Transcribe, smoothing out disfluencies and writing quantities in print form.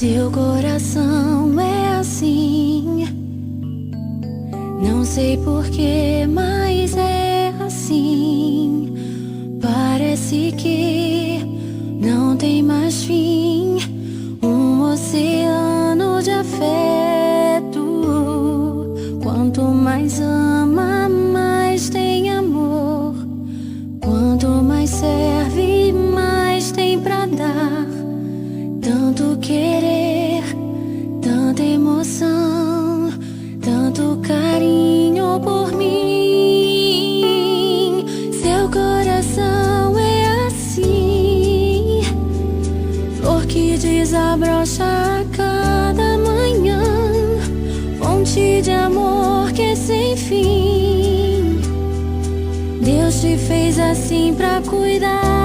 Seu coração é assim, não sei porquê, mas é assim. Parece que não tem mais fim, um oceano de afeto. Quanto mais ama, mais tem amor. Quanto mais serve, mais tem pra dar. Tanto querer, tanta emoção, tanto carinho por mim. Seu coração é assim, flor que desabrocha a cada manhã, fonte de amor que é sem fim. Deus te fez assim pra cuidar